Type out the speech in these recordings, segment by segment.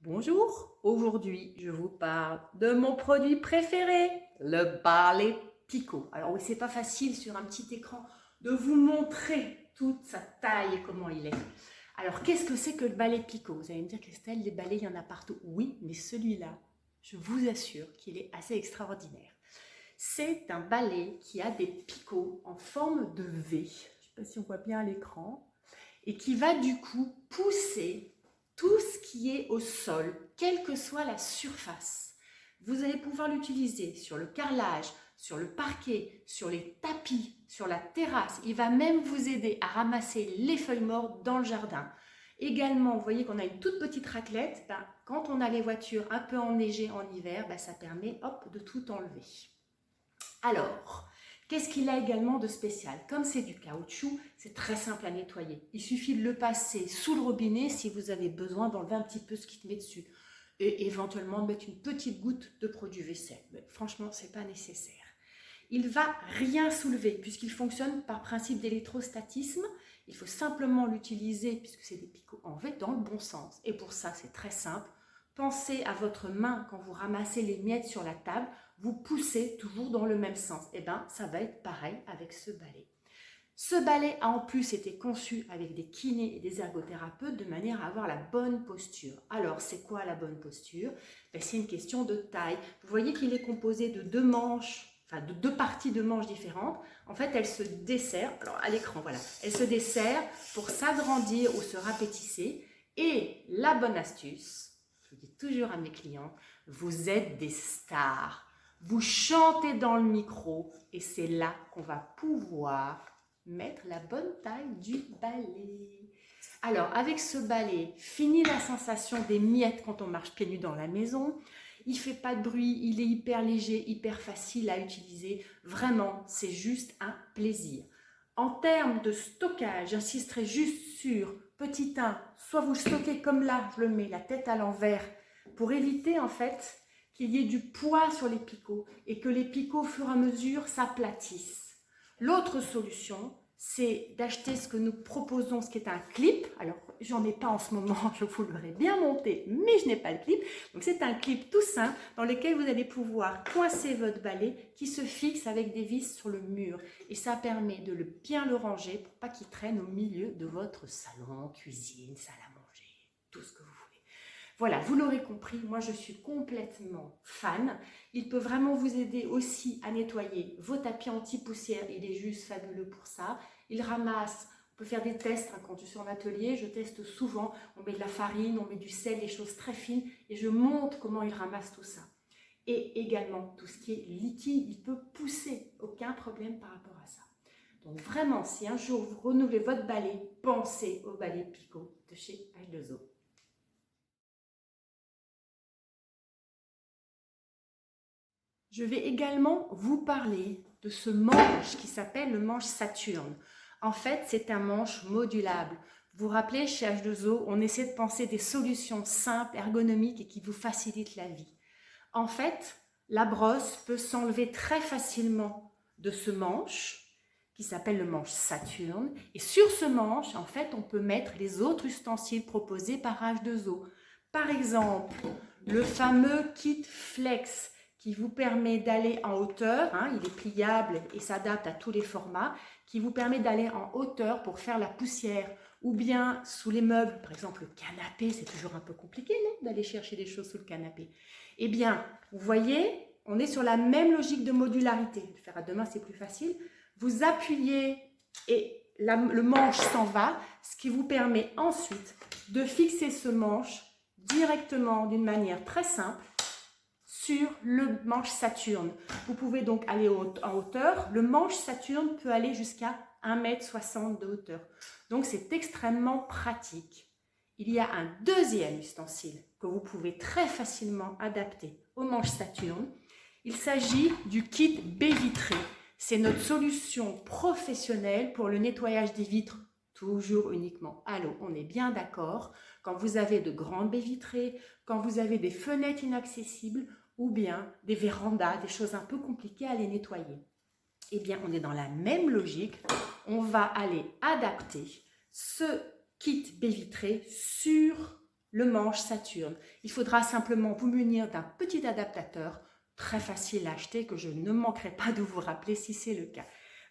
Bonjour, aujourd'hui je vous parle de mon produit préféré, le balai Picot. Alors oui, c'est pas facile sur un petit écran de vous montrer toute sa taille et comment il est. Alors qu'est-ce que c'est que le balai Picot? Vous allez me dire, Christelle, les balais il y en a partout. Oui, mais celui-là, je vous assure qu'il est assez extraordinaire. C'est un balai qui a des picots en forme de V, je ne sais pas si on voit bien à l'écran, et qui va du coup pousser tout ce qui est au sol, quelle que soit la surface. Vous allez pouvoir l'utiliser sur le carrelage, sur le parquet, sur les tapis, sur la terrasse. Il va même vous aider à ramasser les feuilles mortes dans le jardin. Également, vous voyez qu'on a une toute petite raclette. Quand on a les voitures un peu enneigées en hiver, ça permet de tout enlever. Alors, qu'est-ce qu'il a également de spécial? Comme c'est du caoutchouc, c'est très simple à nettoyer. Il suffit de le passer sous le robinet si vous avez besoin d'enlever un petit peu ce qui te met dessus. Et éventuellement de mettre une petite goutte de produit vaisselle. Mais franchement, ce n'est pas nécessaire. Il ne va rien soulever puisqu'il fonctionne par principe d'électrostatisme. Il faut simplement l'utiliser puisque c'est des picots en V dans le bon sens. Et pour ça, c'est très simple. Pensez à votre main quand vous ramassez les miettes sur la table. Vous poussez toujours dans le même sens. Et bien, ça va être pareil avec ce balai. Ce balai a en plus été conçu avec des kinés et des ergothérapeutes de manière à avoir la bonne posture. Alors, c'est quoi la bonne posture? C'est une question de taille. Vous voyez qu'il est composé de deux manches, enfin de deux parties de manches différentes. En fait, elle se desserre, alors à l'écran, voilà, elle se desserre pour s'agrandir ou se rapetisser. Et la bonne astuce, je dis toujours à mes clients, vous êtes des stars. Vous chantez dans le micro et c'est là qu'on va pouvoir mettre la bonne taille du balai. Alors, avec ce balai, fini la sensation des miettes quand on marche pieds nus dans la maison. Il ne fait pas de bruit, il est hyper léger, hyper facile à utiliser. Vraiment, c'est juste un plaisir. En termes de stockage, j'insisterai juste sur petit 1, soit vous stockez comme là, je le mets la tête à l'envers, pour éviter en fait qu'il y ait du poids sur les picots et que les picots au fur et à mesure s'aplatissent. L'autre solution, c'est d'acheter ce que nous proposons, ce qui est un clip. Alors, j'en ai pas en ce moment, je vous l'aurais bien monté, mais je n'ai pas le clip. Donc, c'est un clip tout simple dans lequel vous allez pouvoir coincer votre balai qui se fixe avec des vis sur le mur. Et ça permet de bien le ranger pour pas qu'il traîne au milieu de votre salon, cuisine, salle à manger, tout ce que vous voulez. Voilà, vous l'aurez compris, moi je suis complètement fan. Il peut vraiment vous aider aussi à nettoyer vos tapis anti-poussière. Il est juste fabuleux pour ça. Il ramasse, on peut faire des tests quand je suis en atelier, je teste souvent. On met de la farine, on met du sel, des choses très fines et je montre comment il ramasse tout ça. Et également, tout ce qui est liquide, il peut pousser, aucun problème par rapport à ça. Donc vraiment, si un jour vous renouvelez votre balai, pensez au balai Picot de chez H2O. Je vais également vous parler de ce manche qui s'appelle le manche Saturne. En fait, c'est un manche modulable. Vous vous rappelez, chez H2O, on essaie de penser des solutions simples, ergonomiques et qui vous facilitent la vie. En fait, la brosse peut s'enlever très facilement de ce manche qui s'appelle le manche Saturne. Et sur ce manche, en fait, on peut mettre les autres ustensiles proposés par H2O. Par exemple, le fameux kit Flex qui vous permet d'aller en hauteur, il est pliable et s'adapte à tous les formats, qui vous permet d'aller en hauteur pour faire la poussière, ou bien sous les meubles, par exemple le canapé, c'est toujours un peu compliqué d'aller chercher des choses sous le canapé. Eh bien, vous voyez, on est sur la même logique de modularité. Le faire à deux mains, c'est plus facile. Vous appuyez et le manche s'en va, ce qui vous permet ensuite de fixer ce manche directement d'une manière très simple sur le manche Saturne. Vous pouvez donc aller en hauteur. Le manche Saturne peut aller jusqu'à 1,60 m de hauteur. Donc c'est extrêmement pratique. Il y a un deuxième ustensile que vous pouvez très facilement adapter au manche Saturne. Il s'agit du kit baie vitrée. C'est notre solution professionnelle pour le nettoyage des vitres, toujours uniquement à l'eau. On est bien d'accord. Quand vous avez de grandes baies vitrées, quand vous avez des fenêtres inaccessibles ou bien des vérandas, des choses un peu compliquées à les nettoyer. Eh bien, on est dans la même logique. On va aller adapter ce kit baie vitrée sur le manche Saturne. Il faudra simplement vous munir d'un petit adaptateur très facile à acheter que je ne manquerai pas de vous rappeler si c'est le cas.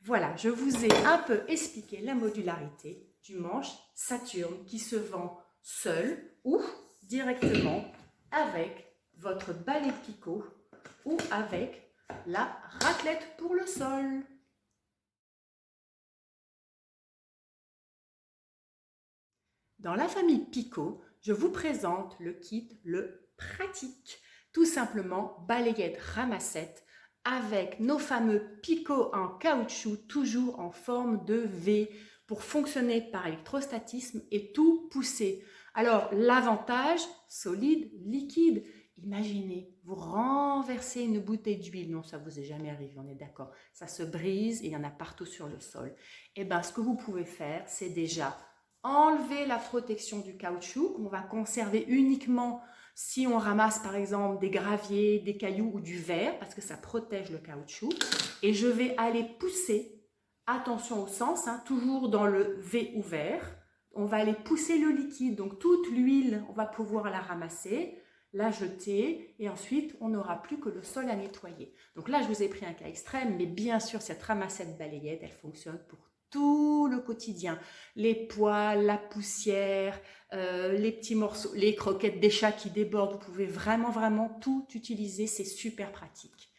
Voilà, je vous ai un peu expliqué la modularité du manche Saturne qui se vend seul ou directement avec votre balai picot ou avec la raclette pour le sol. Dans la famille Picot, je vous présente le kit le pratique. Tout simplement balayette ramassette avec nos fameux picots en caoutchouc, toujours en forme de V, pour fonctionner par électrostatisme et tout pousser. Alors, l'avantage, solide, liquide. Imaginez, vous renversez une bouteille d'huile, non, ça vous est jamais arrivé, on est d'accord. Ça se brise et il y en a partout sur le sol. Eh bien, ce que vous pouvez faire, c'est déjà enlever la protection du caoutchouc qu'on va conserver uniquement si on ramasse par exemple des graviers, des cailloux ou du verre parce que ça protège le caoutchouc. Et je vais aller pousser, attention au sens, hein, toujours dans le V ouvert. On va aller pousser le liquide, donc toute l'huile, on va pouvoir la ramasser, la jeter et ensuite on n'aura plus que le sol à nettoyer. Donc là je vous ai pris un cas extrême, mais bien sûr cette ramassette balayette, elle fonctionne pour tout le quotidien, les poils, la poussière, les petits morceaux, les croquettes des chats qui débordent, vous pouvez vraiment tout utiliser, c'est super pratique.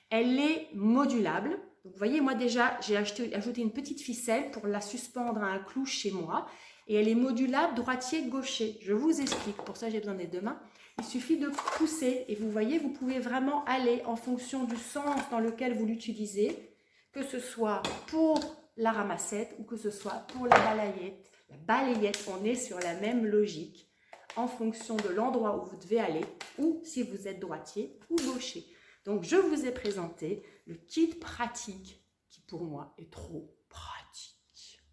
Elle est modulable, donc vous voyez moi déjà j'ai ajouté une petite ficelle pour la suspendre à un clou chez moi et elle est modulable droitier-gaucher, je vous explique, pour ça j'ai besoin des deux mains. Il suffit de pousser et vous voyez vous pouvez vraiment aller en fonction du sens dans lequel vous l'utilisez, que ce soit pour la ramassette ou que ce soit pour la balayette. La balayette, on est sur la même logique en fonction de l'endroit où vous devez aller ou si vous êtes droitier ou gaucher. Donc, je vous ai présenté le kit pratique qui, pour moi, est trop pratique.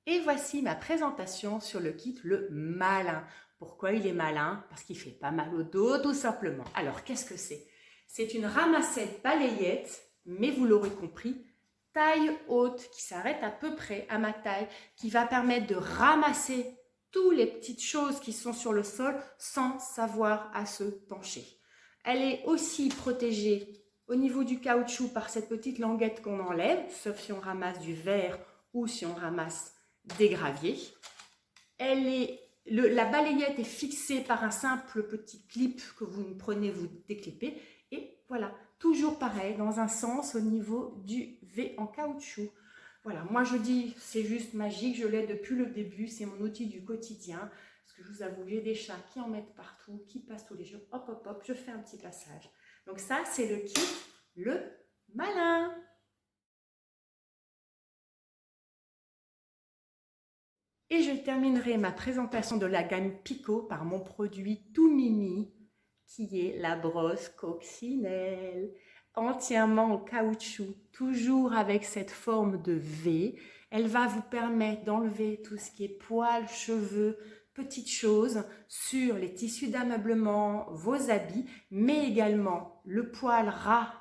Et voici ma présentation sur le kit le malin. Pourquoi il est malin? Parce qu'il ne fait pas mal au dos, tout simplement. Alors, qu'est-ce que c'est? C'est une ramassette balayette, mais vous l'aurez compris, taille haute, qui s'arrête à peu près à ma taille, qui va permettre de ramasser toutes les petites choses qui sont sur le sol sans savoir à se pencher. Elle est aussi protégée au niveau du caoutchouc par cette petite languette qu'on enlève, sauf si on ramasse du verre ou si on ramasse des graviers. La balayette est fixée par un simple petit clip que vous prenez, vous déclipez. Et voilà, toujours pareil, dans un sens au niveau du V en caoutchouc. Voilà, moi je dis, c'est juste magique, je l'ai depuis le début, c'est mon outil du quotidien. Parce que je vous avoue, j'ai des chats qui en mettent partout, qui passent tous les jours. Hop, hop, hop, je fais un petit passage. Donc ça, c'est le kit, le malin. Et je terminerai ma présentation de la gamme Picot par mon produit tout mimi, qui est la brosse coccinelle, entièrement en caoutchouc, toujours avec cette forme de V. Elle va vous permettre d'enlever tout ce qui est poils, cheveux, petites choses sur les tissus d'ameublement, vos habits, mais également le poil ras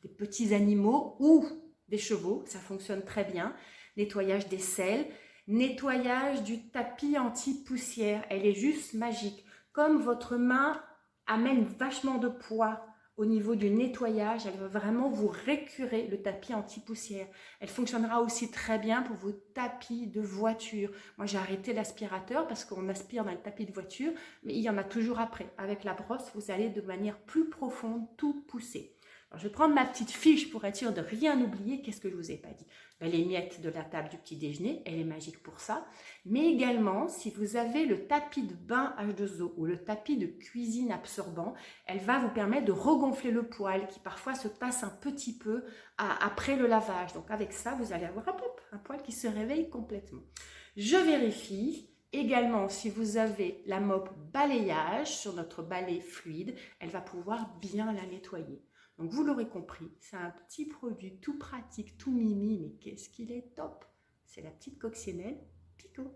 des petits animaux ou des chevaux, ça fonctionne très bien. Nettoyage des selles, nettoyage du tapis anti-poussière, elle est juste magique. Comme votre main amène vachement de poids au niveau du nettoyage, elle va vraiment vous récurer le tapis anti-poussière. Elle fonctionnera aussi très bien pour vos tapis de voiture. Moi, j'ai arrêté l'aspirateur parce qu'on aspire dans le tapis de voiture, mais il y en a toujours après. Avec la brosse, vous allez de manière plus profonde tout pousser. Alors, je vais prendre ma petite fiche pour être sûre de rien oublier. Qu'est-ce que je ne vous ai pas dit? Les miettes de la table du petit déjeuner, elle est magique pour ça. Mais également, si vous avez le tapis de bain H2O ou le tapis de cuisine absorbant, elle va vous permettre de regonfler le poil qui parfois se tasse un petit peu après le lavage. Donc avec ça, vous allez avoir un poil qui se réveille complètement. Je vérifie. Également, si vous avez la mop balayage sur notre balai fluide, elle va pouvoir bien la nettoyer. Donc, vous l'aurez compris, c'est un petit produit tout pratique, tout mimi, mais qu'est-ce qu'il est top! C'est la petite coccinelle Picot.